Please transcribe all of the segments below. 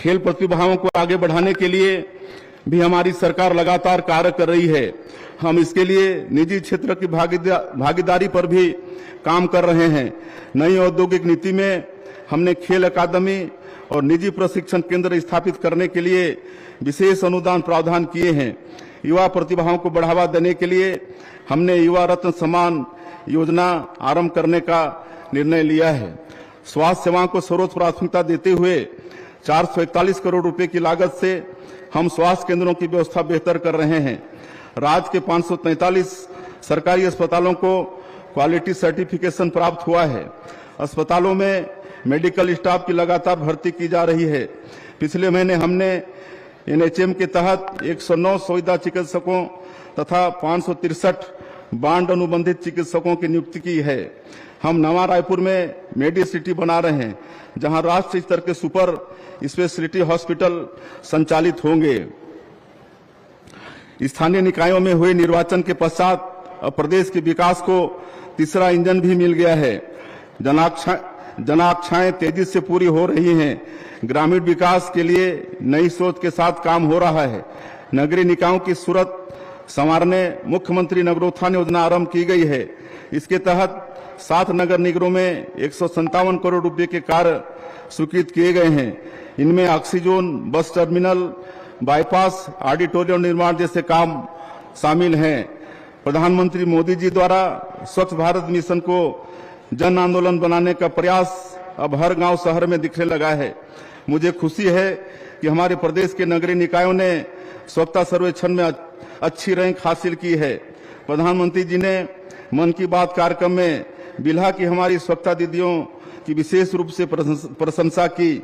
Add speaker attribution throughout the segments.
Speaker 1: खेल प्रतिभाओं को आगे बढ़ाने के लिए भी हमारी सरकार लगातार कार्य कर रही है। हम इसके लिए निजी क्षेत्र की भागीदारी पर भी काम कर रहे हैं। नई औद्योगिक नीति में हमने खेल अकादमी और निजी प्रशिक्षण केंद्र स्थापित करने के लिए विशेष अनुदान प्रावधान किए हैं। युवा प्रतिभाओं को बढ़ावा देने के लिए हमने युवा रत्न सम्मान योजना आरंभ करने का निर्णय लिया है। स्वास्थ्य सेवाओं को सर्वोच्च प्राथमिकता देते हुए 441 करोड़ रुपए की लागत से हम स्वास्थ्य केंद्रों की व्यवस्था बेहतर कर रहे हैं। राज्य के 543 सरकारी अस्पतालों को क्वालिटी सर्टिफिकेशन प्राप्त हुआ है। अस्पतालों में मेडिकल स्टाफ की लगातार भर्ती की जा रही है। पिछले महीने हमने एनएचएम के तहत 109 संविदा चिकित्सकों तथा 563 बांड अनुबंधित चिकित्सकों की नियुक्ति की है। हम नवा रायपुर में मेडी सिटी बना रहे हैं, जहां राष्ट्रीय स्तर के सुपर स्पेशलिटी हॉस्पिटल संचालित होंगे। स्थानीय निकायों में हुए निर्वाचन के पश्चात अब प्रदेश के विकास को तीसरा इंजन भी मिल गया है। जनाकांक्षाएं तेजी से पूरी हो रही हैं। ग्रामीण विकास के लिए नई सोच के साथ काम हो रहा है। नगरीय निकायों की सूरत संवारने मुख्यमंत्री नगरोत्थान योजना आरंभ की गई है। इसके तहत 7 नगर निगमों में 157 करोड़ रुपए के कार्य स्वीकृत किए गए हैं। इनमें oxygen, bus terminal, bypass, auditorium निर्माण जैसे काम शामिल हैं। प्रधानमंत्री मोदी जी द्वारा स्वच्छ भारत मिशन को जन आंदोलन बनाने का प्रयास अब हर गांव शहर में दिखने लगा है। मुझे खुशी है कि हमारे प्रदेश के नगरीय निकायों ने स्वच्छता सर्वेक्षण में अच्छी रैंक हासिल की है। प्रधानमंत्री जी ने मन की बात कार्यक्रम में बिल्हा की हमारी स्वच्छता दीदियों की विशेष रूप से प्रशंसा की।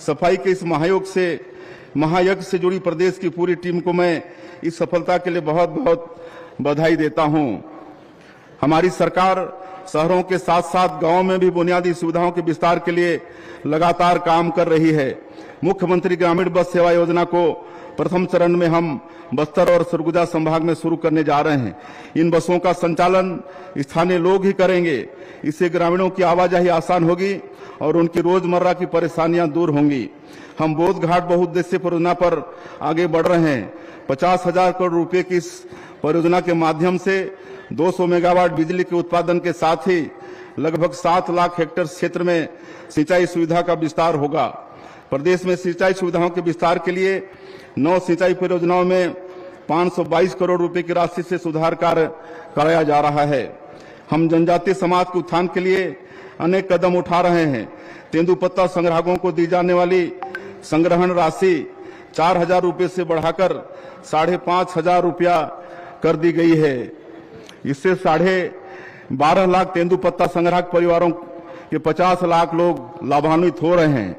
Speaker 1: सफाई के इस महायज्ञ से जुड़ी प्रदेश की पूरी टीम को मैं इस सफलता के लिए बहुत बहुत बधाई देता हूं। हमारी सरकार शहरों के साथ साथ गांवों में भी बुनियादी सुविधाओं के विस्तार के लिए लगातार काम कर रही है। मुख्यमंत्री ग्रामीण बस सेवा योजना को प्रथम चरण में हम बस्तर और सरगुजा संभाग में शुरू करने जा रहे हैं। इन बसों का संचालन स्थानीय लोग ही करेंगे। इससे ग्रामीणों की आवाजाही आसान होगी और उनकी रोजमर्रा की परेशानियां दूर होंगी। हम बोध घाट बहुउद्देशीय परियोजना पर आगे बढ़ रहे हैं। 50,000 करोड़ रुपए की इस परियोजना के माध्यम से 200 मेगावाट बिजली के उत्पादन के साथ ही लगभग 7 लाख हेक्टेयर क्षेत्र में सिंचाई सुविधा का विस्तार होगा। प्रदेश में सिंचाई सुविधाओं के विस्तार के लिए 9 सिंचाई परियोजनाओं में 522 करोड़ रुपए की राशि से सुधार कार्य कराया जा रहा है। हम जनजातीय समाज के उत्थान के लिए अनेक कदम उठा रहे हैं। तेंदुपत्ता संग्राहकों को दी जाने वाली संग्रहण राशि 4,000 रुपए से बढ़ाकर 5,500 रुपया कर दी गई है। इससे 12.5 लाख तेंदुपत्ता संग्राहक परिवारों के 50 लाख लोग लाभान्वित हो रहे हैं।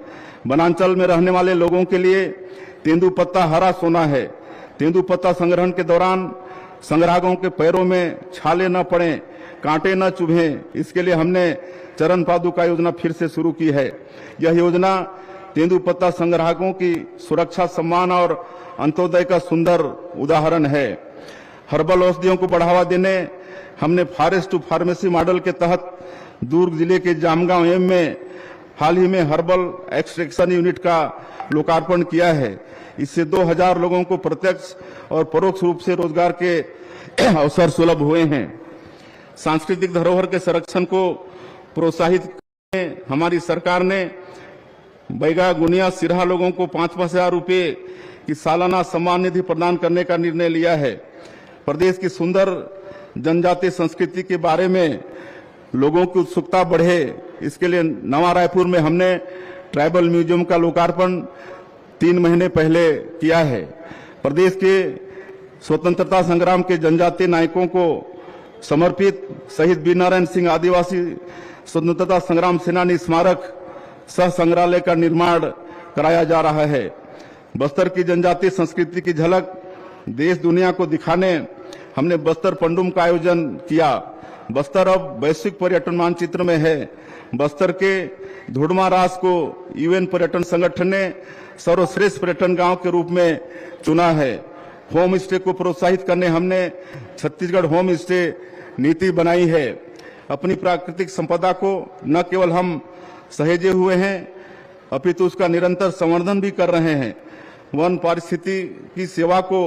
Speaker 1: वनांचल में रहने वाले लोगों के लिए तेंदुपत्ता हरा सोना है। तेंदुपत्ता संग्रहण के दौरान संग्राहकों के पैरों में छाले न पड़े, कांटे न चुभें, इसके लिए हमने चरण पादुका योजना फिर से शुरू की है। यह योजना तेंदुपत्ता संग्राहकों की सुरक्षा, सम्मान और अंत्योदय का सुंदर उदाहरण है। हर्बल औषधियों को बढ़ावा देने हमने फॉरेस्ट टू फार्मेसी मॉडल के तहत दुर्ग जिले के जामगांव एम में हाल ही में हर्बल एक्सट्रैक्शन यूनिट का लोकार्पण किया है। इससे 2000 लोगों को प्रत्यक्ष और परोक्ष रूप से रोजगार के अवसर सुलभ हुए हैं। सांस्कृतिक धरोहर के संरक्षण को प्रोत्साहित करने हमारी सरकार ने बैगा, गुनिया, सिरहा लोगों को 5,000 रुपए की सालाना सम्मान निधि प्रदान करने का निर्णय लिया है। प्रदेश की सुंदर जनजातीय संस्कृति के बारे में लोगों की उत्सुकता बढ़े, इसके लिए नवा रायपुर में हमने ट्राइबल म्यूजियम का लोकार्पण 3 महीने पहले किया है। प्रदेश के स्वतंत्रता संग्राम के जनजातीय नायकों को समर्पित शहीद वीरनारायण सिंह आदिवासी स्वतंत्रता संग्राम सेनानी स्मारक सह संग्रहालय का निर्माण कराया जा रहा है। बस्तर की जनजातीय संस्कृति की झलक देश दुनिया को दिखाने हमने बस्तर पंडुम का आयोजन किया। बस्तर अब वैश्विक पर्यटन मानचित्र में है। बस्तर के धुड़मा रास को यूएन पर्यटन संगठन ने सर्वश्रेष्ठ पर्यटन गांव के रूप में चुना है। होम स्टे को प्रोत्साहित करने हमने छत्तीसगढ़ होम स्टे नीति बनाई है। अपनी प्राकृतिक संपदा को न केवल हम सहेजे हुए हैं, अपितु उसका निरंतर संवर्धन भी कर रहे हैं। वन पारिस्थितिकी की सेवा को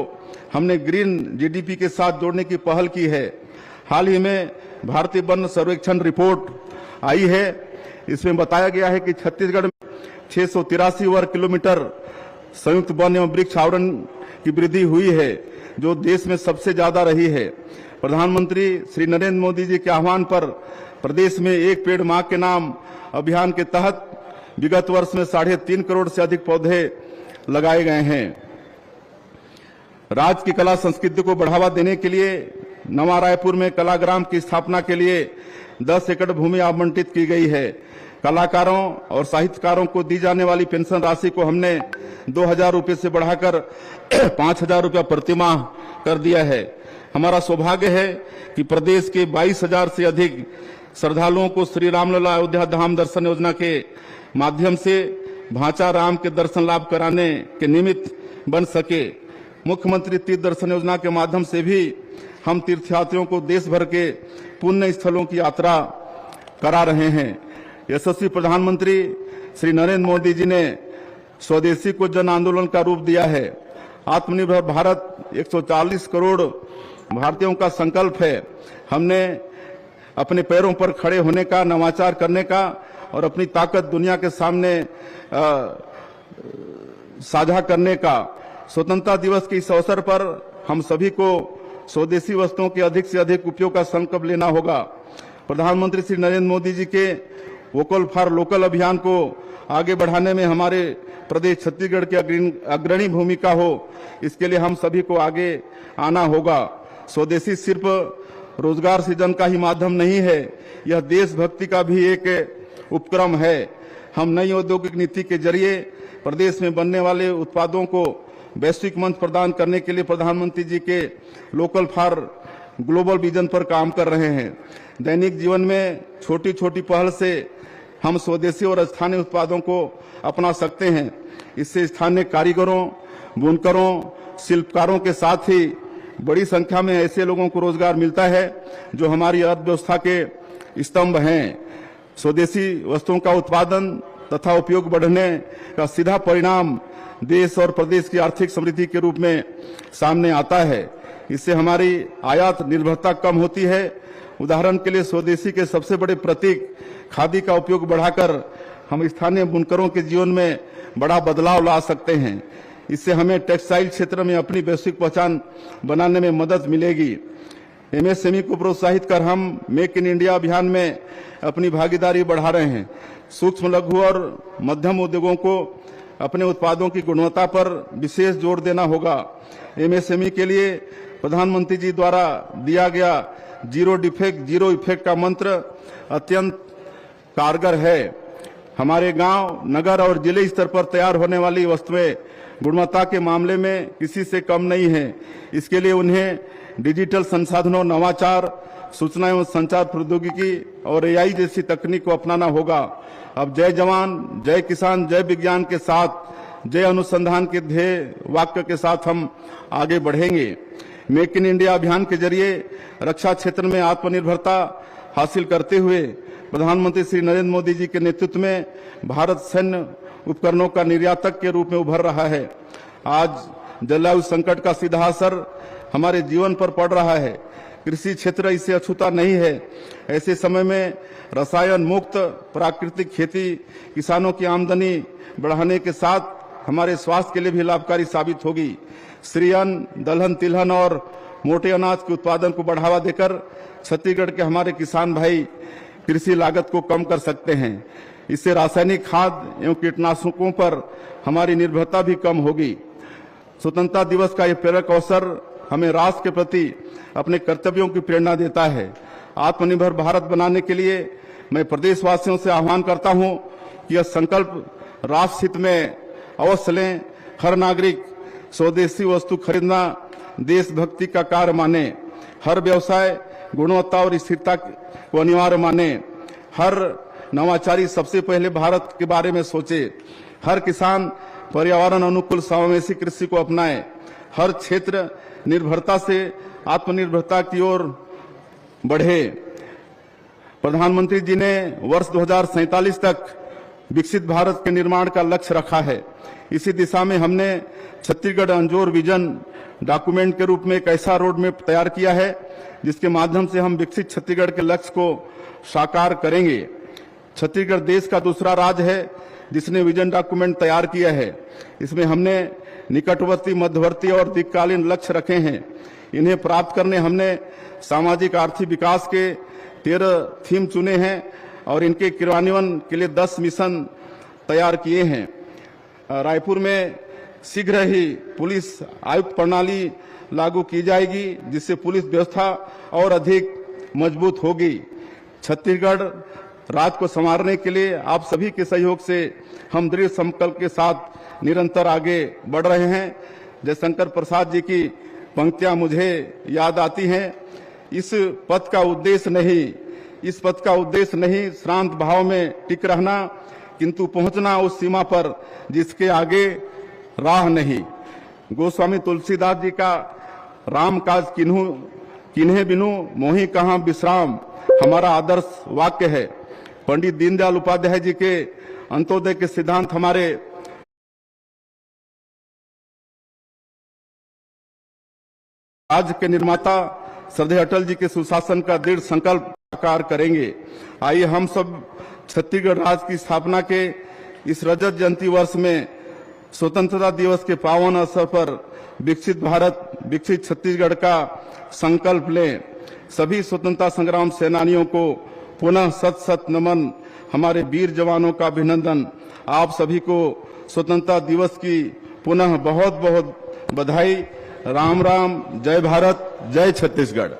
Speaker 1: हमने ग्रीन जीडीपी के साथ जोड़ने की पहल की है। हाल ही में भारतीय वन सर्वेक्षण रिपोर्ट आई है। इसमें बताया गया है कि छत्तीसगढ़ में 683 वर्ग किलोमीटर संयुक्त वन एवं वृक्ष आवरण की वृद्धि हुई है, जो देश में सबसे ज्यादा रही है। प्रधानमंत्री श्री नरेंद्र मोदी जी के आह्वान पर प्रदेश में एक पेड़ मां के नाम अभियान के तहत विगत वर्ष में 3.5 करोड़ से अधिक पौधे लगाए गए हैं। राज्य की कला संस्कृति को बढ़ावा देने के लिए नवा रायपुर में कलाग्राम की स्थापना के लिए 10 एकड़ भूमि आवंटित की गई है। कलाकारों और साहित्यकारों को दी जाने वाली पेंशन राशि को हमने 2,000 रुपये से बढ़ाकर 5,000 रुपया प्रतिमाह कर दिया है। हमारा सौभाग्य है कि प्रदेश के 22,000 से अधिक श्रद्धालुओं को श्री रामलला अयोध्या धाम दर्शन योजना के माध्यम से भांचा राम के दर्शन लाभ कराने के निमित्त बन सके। मुख्यमंत्री तीर्थ दर्शन योजना के माध्यम से भी हम तीर्थयात्रियों को देश भर के पुण्य स्थलों की यात्रा करा रहे हैं। यशस्वी प्रधानमंत्री श्री नरेंद्र मोदी जी ने स्वदेशी को जन आंदोलन का रूप दिया है। आत्मनिर्भर भारत 140 करोड़ भारतीयों का संकल्प है। हमने अपने पैरों पर खड़े होने का, नवाचार करने का और अपनी ताकत दुनिया के सामने साझा करने का। स्वतंत्रता दिवस के इस अवसर पर हम सभी को स्वदेशी वस्तुओं के अधिक से अधिक उपयोग का संकल्प लेना होगा। प्रधानमंत्री श्री नरेंद्र मोदी जी के वोकल फॉर लोकल अभियान को आगे बढ़ाने में हमारे प्रदेश छत्तीसगढ़ की अग्रणी भूमिका हो, इसके लिए हम सभी को आगे आना होगा। स्वदेशी सिर्फ रोजगार सृजन का ही माध्यम नहीं है, यह देशभक्ति का भी एक उपक्रम है। हम नई औद्योगिक नीति के जरिए प्रदेश में बनने वाले उत्पादों को वैश्विक मंच प्रदान करने के लिए प्रधानमंत्री जी के लोकल फॉर ग्लोबल विजन पर काम कर रहे हैं। दैनिक जीवन में छोटी छोटी पहल से हम स्वदेशी और स्थानीय उत्पादों को अपना सकते हैं। इससे स्थानीय कारीगरों, बुनकरों, शिल्पकारों के साथ ही बड़ी संख्या में ऐसे लोगों को रोजगार मिलता है जो हमारी अर्थव्यवस्था के स्तंभ हैं। स्वदेशी वस्तुओं का उत्पादन तथा उपयोग बढ़ने का सीधा परिणाम देश और प्रदेश की आर्थिक समृद्धि के रूप में सामने आता है। इससे हमारी आयात निर्भरता कम होती है। उदाहरण के लिए स्वदेशी के सबसे बड़े प्रतीक खादी का उपयोग बढ़ाकर हम स्थानीय बुनकरों के जीवन में बड़ा बदलाव ला सकते हैं। इससे हमें टेक्सटाइल क्षेत्र में अपनी वैश्विक पहचान बनाने में मदद मिलेगी। एमएसएमई को प्रोत्साहित कर हम मेक इन इंडिया अभियान में अपनी भागीदारी बढ़ा रहे हैं। सूक्ष्म, लघु और मध्यम उद्योगों को अपने उत्पादों की गुणवत्ता पर विशेष जोर देना होगा। एमएसएमई के लिए प्रधानमंत्री जी द्वारा दिया गया जीरो डिफेक्ट जीरो इफेक्ट का मंत्र अत्यंत कारगर है। हमारे गांव, नगर और जिले स्तर पर तैयार होने वाली वस्तुएं गुणवत्ता के मामले में किसी से कम नहीं है। इसके लिए उन्हें डिजिटल संसाधनों, नवाचार, सूचना एवं संचार प्रौद्योगिकी और एआई जैसी तकनीक को अपनाना होगा। अब जय जवान, जय किसान, जय विज्ञान के साथ जय अनुसंधान के ध्येय वाक्य के साथ हम आगे बढ़ेंगे। मेक इन इंडिया अभियान के जरिए रक्षा क्षेत्र में आत्मनिर्भरता हासिल करते हुए प्रधानमंत्री श्री नरेंद्र मोदी जी के नेतृत्व में भारत सैन्य उपकरणों का निर्यातक के रूप में उभर रहा है। आज जलवायु संकट का सीधा असर हमारे जीवन पर पड़ रहा है। कृषि क्षेत्र इससे अछूता नहीं है। ऐसे समय में रसायन मुक्त प्राकृतिक खेती किसानों की आमदनी बढ़ाने के साथ हमारे स्वास्थ्य के लिए भी लाभकारी साबित होगी। श्री अन्न, दलहन, तिलहन और मोटे अनाज के उत्पादन को बढ़ावा देकर छत्तीसगढ़ के हमारे किसान भाई कृषि लागत को कम कर सकते हैं। इससे रासायनिक खाद एवं कीटनाशकों पर हमारी निर्भरता भी कम होगी। स्वतंत्रता दिवस का यह प्रेरक अवसर हमें राष्ट्र के प्रति अपने कर्तव्यों की प्रेरणा देता है। आत्मनिर्भर भारत बनाने के लिए मैं प्रदेशवासियों से आह्वान करता हूं कि यह संकल्प राष्ट्र हित में अवश्य लें। हर नागरिक स्वदेशी वस्तु खरीदना देशभक्ति का कार्य माने। हर व्यवसाय गुणवत्ता और स्थिरता को अनिवार्य माने। हर नवाचारी सबसे पहले भारत के बारे में सोचे। हर किसान पर्यावरण अनुकूल समावेशी कृषि को अपनाए। हर क्षेत्र निर्भरता से आत्मनिर्भरता की ओर बढ़े। प्रधानमंत्री जी ने वर्ष 2047 तक विकसित भारत के निर्माण का लक्ष्य रखा है। इसी दिशा में हमने छत्तीसगढ़ अंजोर विजन डॉक्यूमेंट के रूप में एक ऐसा रोड मैप तैयार किया है जिसके माध्यम से हम विकसित छत्तीसगढ़ के लक्ष्य को साकार करेंगे। छत्तीसगढ़ देश का दूसरा राज्य है जिसने विजन डॉक्यूमेंट तैयार किया है। इसमें हमने निकटवर्ती, मध्यवर्ती और दीर्घकालीन लक्ष्य रखे हैं। इन्हें प्राप्त करने हमने सामाजिक आर्थिक विकास के 13 थीम चुने हैं और इनके क्रियान्वयन के लिए 10 मिशन तैयार किए हैं। रायपुर में शीघ्र ही पुलिस आयुक्त प्रणाली लागू की जाएगी जिससे पुलिस व्यवस्था और अधिक मजबूत होगी। छत्तीसगढ़ राज्य को संवारने के लिए आप सभी के सहयोग से हम दृढ़ संकल्प के साथ निरंतर आगे बढ़ रहे हैं। जयशंकर प्रसाद जी की पंक्तियां मुझे याद आती हैं, इस पथ का उद्देश्य नहीं श्रांत भाव में टिक रहना, किंतु पहुंचना उस सीमा पर जिसके आगे राह नहीं। गोस्वामी तुलसीदास जी का राम काज किन्हे बिनु मोहि कहाँ विश्राम हमारा आदर्श वाक्य है। पंडित दीनदयाल उपाध्याय जी के अंत्योदय के सिद्धांत हमारे राज्य के निर्माता श्रद्धेय अटल जी के सुशासन का दृढ़ संकल्प साकार करेंगे। आइए हम सब छत्तीसगढ़ राज्य की स्थापना के इस रजत जयंती वर्ष में स्वतंत्रता दिवस के पावन अवसर पर विकसित भारत, विकसित छत्तीसगढ़ का संकल्प लें। सभी स्वतंत्रता संग्राम सेनानियों को पुनः शत शत नमन, हमारे वीर जवानों का अभिनंदन। आप सभी को स्वतंत्रता दिवस की पुनः बहुत बहुत बधाई। राम राम, जय भारत, जय छत्तीसगढ़।